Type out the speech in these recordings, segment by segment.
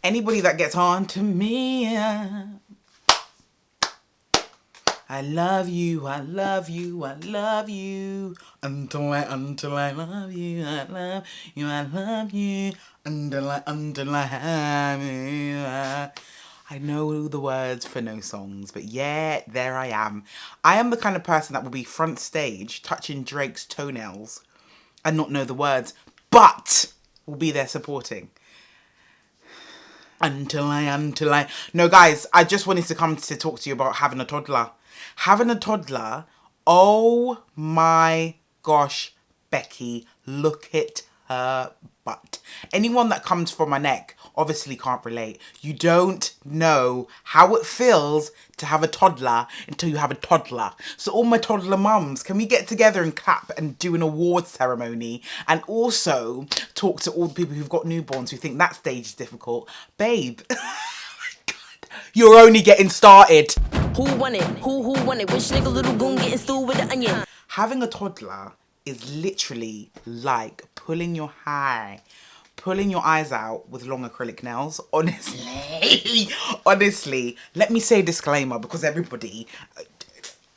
Anybody that gets on to me, I love you, I love you, I love you. Until I love you, I love you, I love you. Until I have you. I know the words for no songs, but yeah, there I am. I am the kind of person that will be front stage touching Drake's toenails and not know the words, but will be there supporting. Until I. No, guys, I just wanted to come to talk to you about having a toddler. Having a toddler, oh my gosh, Becky, look at her butt. Anyone that comes from my neck obviously can't relate. You don't know how it feels to have a toddler until you have a toddler. So all my toddler mums, can we get together and clap and do an awards ceremony and also talk to all the people who've got newborns who think that stage is difficult? Babe, you're only getting started. Who won it? Who won it? Which nigga little goon getting stewed with the onion? Having a toddler is literally like pulling your hair, pulling your eyes out with long acrylic nails. Honestly, let me say a disclaimer because everybody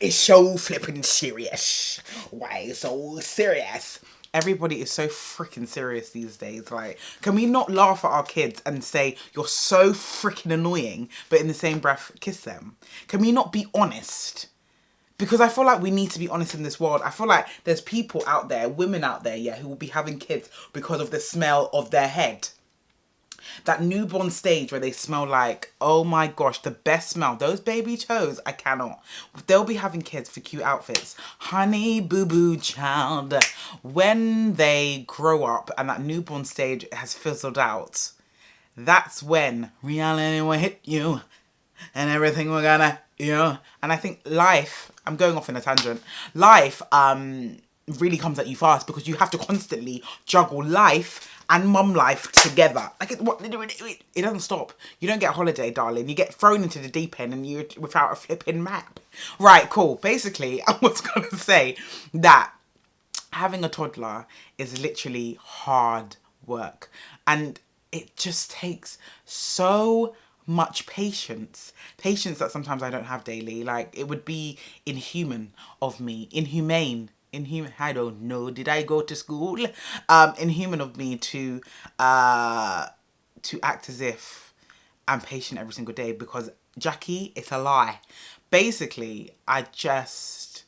is so flipping serious. Why so serious? Everybody is so freaking serious these days. Like, can we not laugh at our kids and say, you're so freaking annoying, but in the same breath, kiss them? Can we not be honest? Because I feel like we need to be honest in this world. I feel like there's people out there, women out there, yeah, who will be having kids because of the smell of their head. That newborn stage where they smell like, oh my gosh, the best smell. Those baby toes, I cannot. They'll be having kids for cute outfits. Honey boo boo child. When they grow up and that newborn stage has fizzled out, that's when reality will hit you and everything we're gonna, and I think life, I'm going off in a tangent, life really comes at you fast because you have to constantly juggle life and mum life together. Like, it doesn't stop. You don't get a holiday, darling. You get thrown into the deep end and you're without a flipping map. Right, cool. Basically, I was going to say that having a toddler is literally hard work. And it just takes so much patience that sometimes I don't have daily. Like, it would be inhumane of me, inhumane, I don't know, did I go to school? Inhuman of me to act as if I'm patient every single day, because Jackie, it's a lie. Basically, I just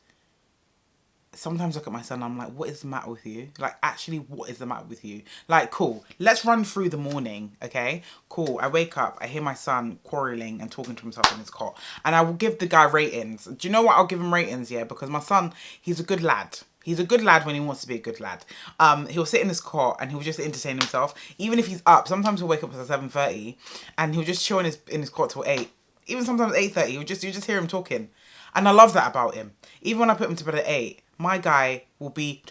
sometimes look at my son and I'm like, what is the matter with you? Like, actually, what is the matter with you? Like, cool, let's run through the morning, okay? Cool, I wake up, I hear my son quarreling and talking to himself in his cot. And I will give the guy ratings. Do you know what? I'll give him ratings, yeah? Because my son, he's a good lad. He's a good lad when he wants to be a good lad. He'll sit in his cot and he'll just entertain himself. Even if he's up, sometimes he'll wake up at 7:30 and he'll just chill in his cot till 8. Even sometimes 8:30, you just hear him talking. And I love that about him. Even when I put him to bed at 8, my guy will be,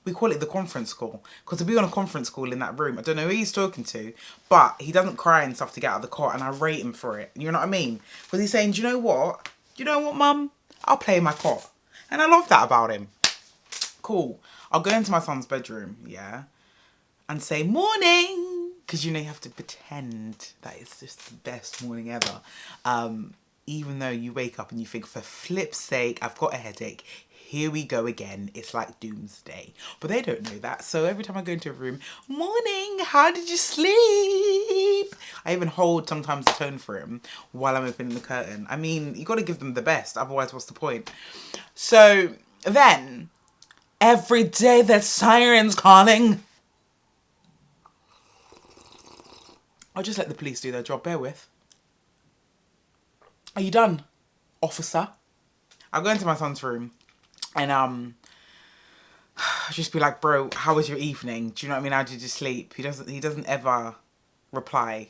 we call it the conference call, because he'll be on a conference call in that room. I don't know who he's talking to, but he doesn't cry and stuff to get out of the cot, and I rate him for it. You know what I mean? Because he's saying, do you know what? Mum? I'll play in my cot. And I love that about him. Cool. I'll go into my son's bedroom, yeah, and say, morning, because you have to pretend that it's just the best morning ever. Even though you wake up and you think, for flip's sake, I've got a headache. Here we go again. It's like doomsday. But they don't know that. So every time I go into a room, morning, how did you sleep? I even hold sometimes the tone for him while I'm opening the curtain. I mean, you got to give them the best. Otherwise, what's the point? So then, every day there's sirens calling. I'll just let the police do their job. Bear with. Are you done, officer? I'll go into my son's room and I'll just be like, bro, how was your evening? Do you know what I mean? How did you sleep? He doesn't ever reply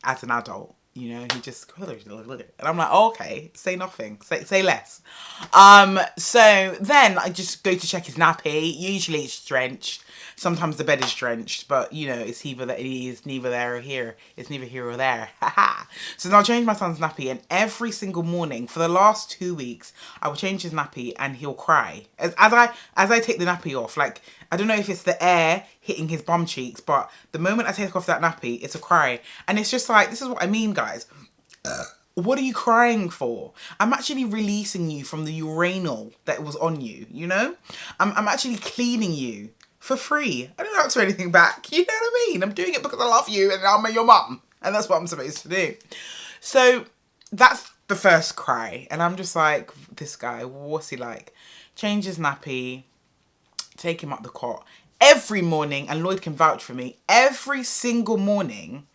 as an adult. He just, and I'm like, oh, okay, say nothing, say less. So then I just go to check his nappy. Usually it's drenched. Sometimes the bed is drenched, but it's neither there or here. It's neither here or there. So then I'll change my son's nappy, and every single morning for the last 2 weeks, I will change his nappy and he'll cry. As I take the nappy off, like, I don't know if it's the air hitting his bum cheeks. But the moment I take off that nappy, it's a cry. And it's just like, this is what I mean, guys. What are you crying for? I'm actually releasing you from the urinal that was on you, you know? I'm actually cleaning you for free. I don't ask for anything back. You know what I mean? I'm doing it because I love you and I'm your mum. And that's what I'm supposed to do. So that's the first cry. And I'm just like, this guy, what's he like? Change his nappy, take him up the cot. Every morning, and Lloyd can vouch for me, every single morning,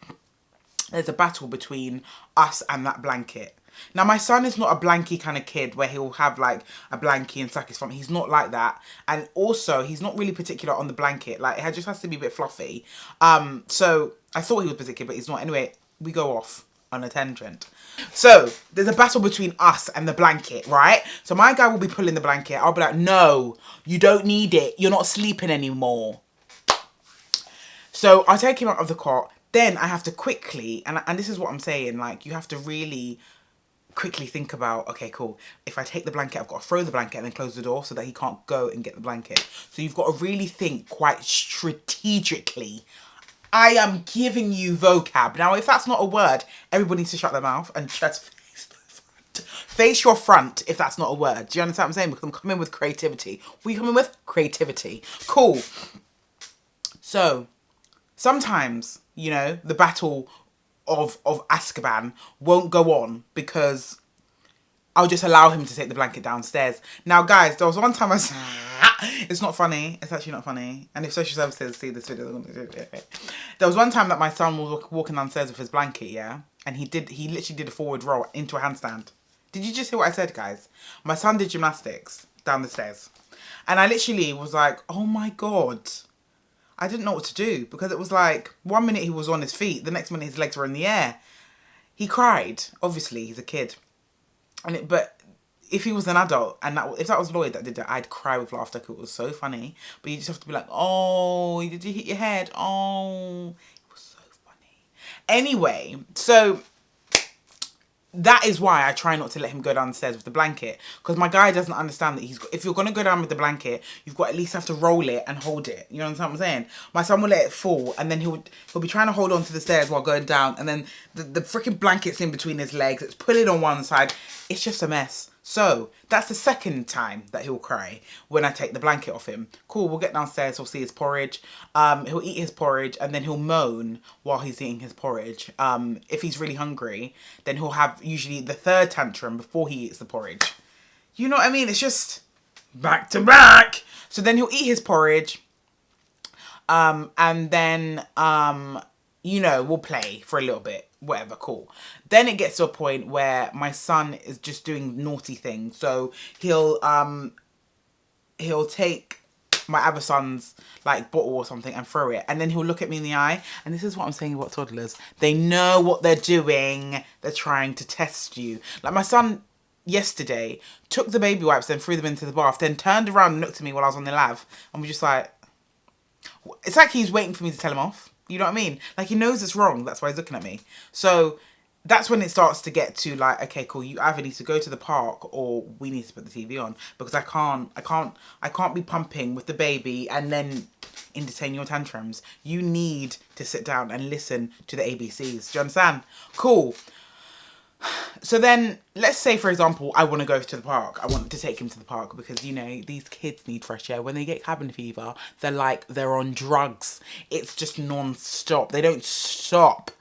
there's a battle between us and that blanket. Now, my son is not a blankie kind of kid where he'll have like a blankie and suck his thumb. He's not like that. And also, he's not really particular on the blanket. Like, it just has to be a bit fluffy. So I thought he was particular, but he's not. Anyway, we go off on a tangent. So there's a battle between us and the blanket, right? So my guy will be pulling the blanket. I'll be like, no, you don't need it. You're not sleeping anymore. So I'll take him out of the cot. Then I have to quickly, and this is what I'm saying, like, you have to really quickly think about, okay, cool. If I take the blanket, I've got to throw the blanket and then close the door so that he can't go and get the blanket. So you've got to really think quite strategically. I am giving you vocab. Now, if that's not a word, everybody needs to shut their mouth and just face your front if that's not a word. Do you understand what I'm saying? Because I'm coming with creativity. What are you coming with? Creativity. Cool. So sometimes, you know, the battle of Azkaban won't go on because I'll just allow him to take the blanket downstairs. Now, guys, there was one time it's not funny. It's actually not funny. And if social services see this video, they're going to do it. There was one time that my son was walking downstairs with his blanket, yeah? And he literally did a forward roll into a handstand. Did you just hear what I said, guys? My son did gymnastics down the stairs. And I literally was like, oh my God. I didn't know what to do because it was like 1 minute he was on his feet, the next minute his legs were in the air. He cried. Obviously, he's a kid. But if he was an adult and if that was Lloyd that did it, I'd cry with laughter because it was so funny. But you just have to be like, oh, did you hit your head? Oh, it was so funny. Anyway, so that is why I try not to let him go downstairs with the blanket. Because my guy doesn't understand that if you're going to go down with the blanket, you've got to at least have to roll it and hold it. You know what I'm saying? My son will let it fall and then he'll be trying to hold on to the stairs while going down. And then the freaking blanket's in between his legs. It's pulling on one side. It's just a mess. So that's the second time that he'll cry when I take the blanket off him. Cool, we'll get downstairs, we'll see his porridge. He'll eat his porridge and then he'll moan while he's eating his porridge. If he's really hungry, then he'll have usually the third tantrum before he eats the porridge. You know what I mean? It's just back to back. So then he'll eat his porridge. And then, you know, we'll play for a little bit. Whatever, cool. Then it gets to a point where my son is just doing naughty things. So he'll take my other son's like bottle or something and throw it. And then he'll look at me in the eye. And this is what I'm saying about toddlers. They know what they're doing. They're trying to test you. Like my son yesterday took the baby wipes and threw them into the bath. Then turned around and looked at me while I was on the lav. And was just like, it's like he's waiting for me to tell him off. You know what I mean? Like he knows it's wrong. That's why he's looking at me. So that's when it starts to get to like, okay, cool. You either need to go to the park or we need to put the TV on because I can't be pumping with the baby and then entertain your tantrums. You need to sit down and listen to the ABCs. Do you understand? Cool. So then, let's say, for example, I want to go to the park. I want to take him to the park because, you know, these kids need fresh air. When they get cabin fever, they're on drugs. It's just non-stop. They don't stop.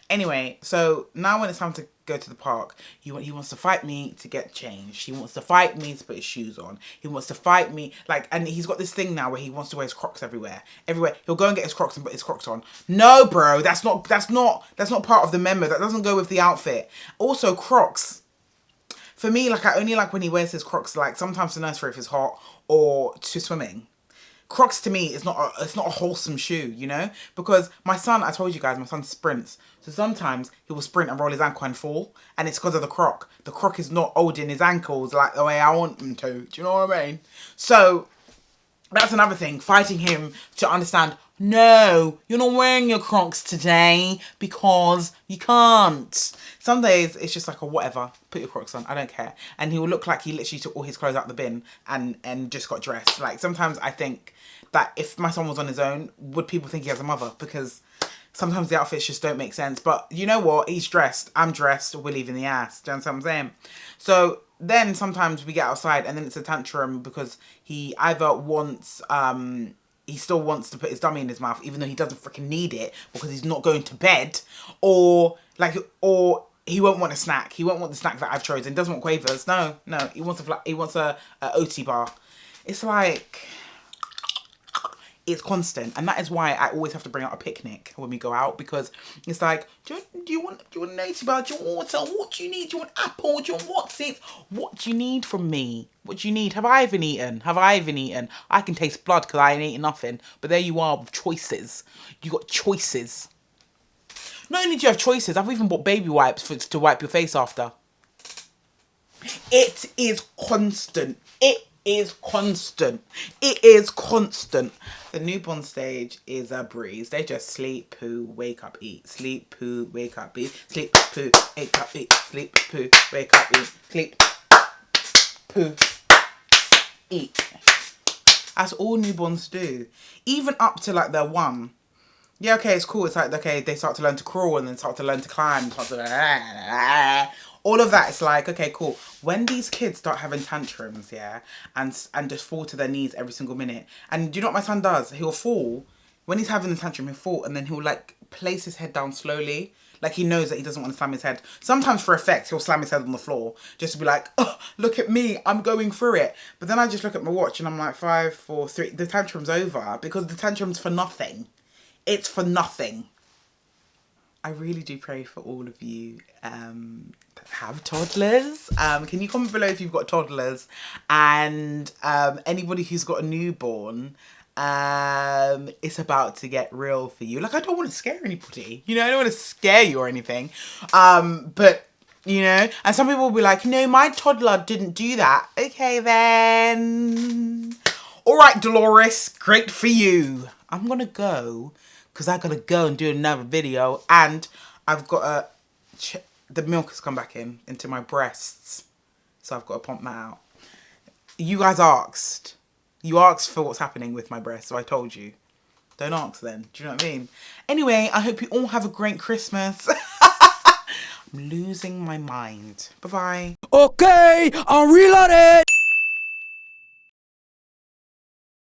Anyway, so now when it's time to go to the park, he wants to fight me to get changed. He wants to fight me to put his shoes on. He wants to fight me, and he's got this thing now where he wants to wear his Crocs everywhere. Everywhere. He'll go and get his Crocs and put his Crocs on. No, bro, that's not part of the memo. That doesn't go with the outfit. Also, Crocs. For me, I only like when he wears his Crocs, sometimes to nursery if it's hot or to swimming. Crocs to me is not a wholesome shoe, you know? Because my son, I told you guys, my son sprints. So sometimes he will sprint and roll his ankle and fall. And it's because of the Croc. The Croc is not holding his ankles like the way I want him to. Do you know what I mean? So that's another thing. Fighting him to understand, no, you're not wearing your Crocs today because you can't. Some days it's just like a whatever. Put your Crocs on. I don't care. And he will look like he literally took all his clothes out the bin and just got dressed. Like sometimes I think that if my son was on his own, would people think he has a mother? Because sometimes the outfits just don't make sense. But you know what? He's dressed. I'm dressed. We're leaving the ass. Do you understand what I'm saying? So then sometimes we get outside and then it's a tantrum because he either wants, he still wants to put his dummy in his mouth even though he doesn't freaking need it because he's not going to bed, or he won't want a snack. He won't want the snack that I've chosen. He doesn't want quavers. No. He wants a OT bar. It's like, it's constant, and that is why I always have to bring out a picnic when we go out, because it's like, do you want an OT bar? Do you want water? What do you need? Do you want apple? Do you want what? What do you need from me? What do you need? Have I even eaten? I can taste blood because I ain't eaten nothing. But there you are with choices. You got choices. Not only do you have choices, I've even bought baby wipes to wipe your face after. It is constant. It is constant. The newborn stage is a breeze. They just sleep, poo, wake up, eat. Sleep, poo, wake up, eat. Sleep, poo, wake up, eat. Sleep, poo, wake up, eat. Sleep, poo, eat. That's all newborns do. Even up to like their 1. Yeah, okay, it's cool. It's like, okay, they start to learn to crawl and then start to learn to climb. All of that, it's like, okay, cool. When these kids start having tantrums, yeah, and just fall to their knees every single minute. And do you know what my son does? He'll fall. When he's having the tantrum, he'll fall and then he'll like place his head down slowly. Like he knows that he doesn't want to slam his head. Sometimes for effect, he'll slam his head on the floor just to be like, oh, look at me, I'm going through it. But then I just look at my watch and I'm like, 5, 4, 3, the tantrum's over because the tantrum's for nothing. It's for nothing. I really do pray for all of you that have toddlers. Can you comment below if you've got toddlers? And anybody who's got a newborn, it's about to get real for you. Like, I don't want to scare anybody. You know, I don't want to scare you or anything. But, you know, and some people will be like, no, my toddler didn't do that. Okay, then. All right, Dolores, great for you. I'm going to go because I got to go and do another video. And I've got the milk has come back into my breasts. So I've got to pump that out. You guys asked. You asked for what's happening with my breasts, so I told you. Don't ask then. Do you know what I mean? Anyway, I hope you all have a great Christmas. I'm losing my mind. Bye-bye. Okay, I'm reloaded.